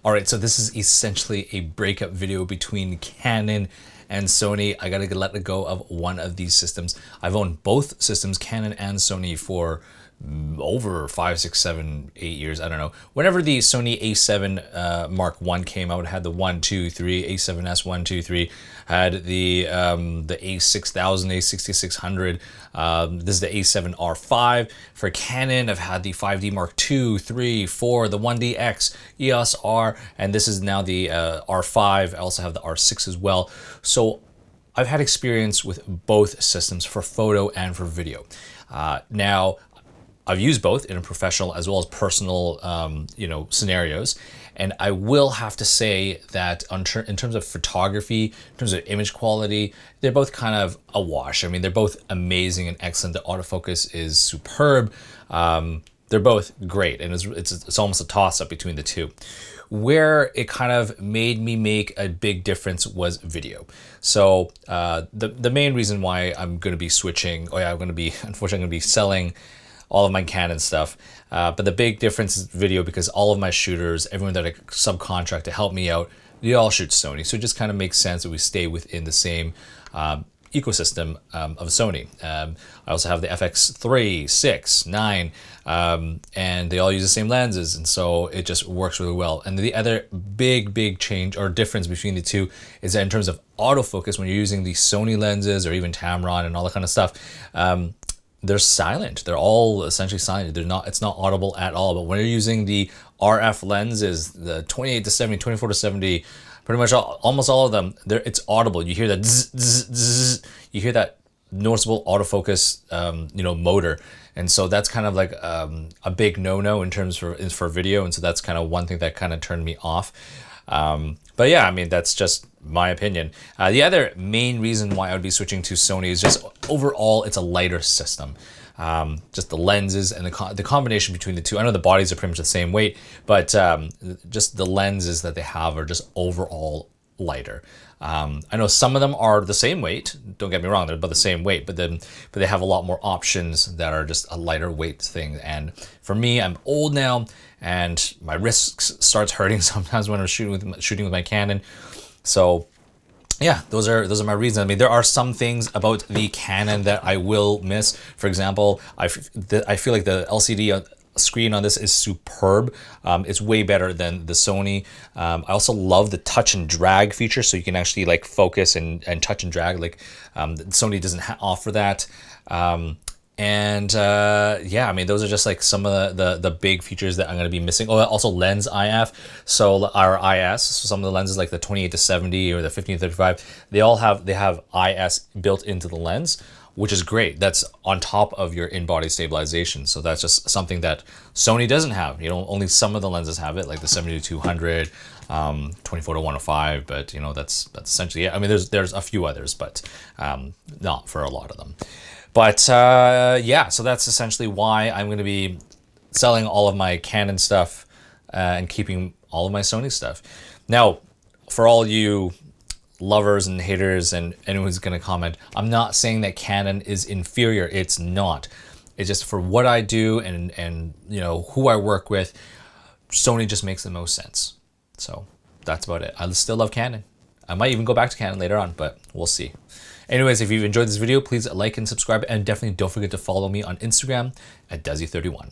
All right, so this is essentially a breakup video between Canon and Sony. I gotta let go of one of these systems. I've owned both systems, Canon and Sony, for over 5, 6, 7, 8 years. I don't know. Whenever the Sony A7 Mark I came out, it had the 1, 2, 3, A7S 1, 2, 3, had the A6000, A6600. This is the A7R5. For Canon, I've had the 5D Mark II, 3, 4, the 1DX, EOS R, and this is now the R5. I also have the R6 as well. So I've had experience with both systems for photo and for video. Now, I've used both in a professional as well as personal, scenarios. And I will have to say that in terms of photography, in terms of image quality, they're both kind of a wash. I mean, they're both amazing and excellent. The autofocus is superb. They're both great, and it's almost a toss-up between the two. Where it kind of made me make a big difference was video. So the main reason why I'm going to be switching, unfortunately, I'm going to be selling all of my Canon stuff. But the big difference is video, because all of my shooters, everyone that I subcontract to help me out, they all shoot Sony. So it just kind of makes sense that we stay within the same ecosystem of Sony. I also have the FX3, 6, 9, and they all use the same lenses, and so it just works really well. And the other big change or difference between the two is that in terms of autofocus, when you're using the Sony lenses or even Tamron and all that kind of stuff, they're silent. They're all essentially silent. It's not audible at all. But when you're using the RF lenses, the 28 to 70, 24 to 70, pretty much almost all of them, it's audible. You hear that zzz, zzz, zzz, you hear that noticeable autofocus, motor. And so that's kind of like a big no-no in terms for video. And so that's kind of one thing that kind of turned me off. But yeah, I mean, that's just my opinion. The other main reason why I would be switching to Sony is just overall, it's a lighter system. Just the lenses and the combination between the two. I know the bodies are pretty much the same weight, but just the lenses that they have are just overall lighter. I know some of them are the same weight. Don't get me wrong, they're about the same weight, but they have a lot more options that are just a lighter weight thing. And for me, I'm old now, and my wrist starts hurting sometimes when I'm shooting with my Canon. So yeah, those are my reasons. I mean, there are some things about the Canon that I will miss. For example, I feel like the LCD screen on this is superb. It's way better than the Sony. I also love the touch and drag feature, so you can actually like focus and touch and drag. Like Sony doesn't offer that. Yeah, I mean, those are just like some of the big features that I'm going to be missing. Oh, also lens IF. So our IS, so some of the lenses like the 28 to 70 or the 15 to 35, they have IS built into the lens, which is great. That's on top of your in-body stabilization. So that's just something that Sony doesn't have. Only some of the lenses have it, like the 70 to 200, 24 to 105, but that's essentially it. I mean, there's a few others, but not for a lot of them. But yeah, so that's essentially why I'm going to be selling all of my Canon stuff and keeping all of my Sony stuff. Now, for all you lovers and haters and anyone who's going to comment, I'm not saying that Canon is inferior. It's not. It's just for what I do and who I work with, Sony just makes the most sense. So that's about it. I still love Canon. I might even go back to Canon later on, but we'll see. Anyways, if you've enjoyed this video, please like and subscribe, and definitely don't forget to follow me on Instagram at Desy31.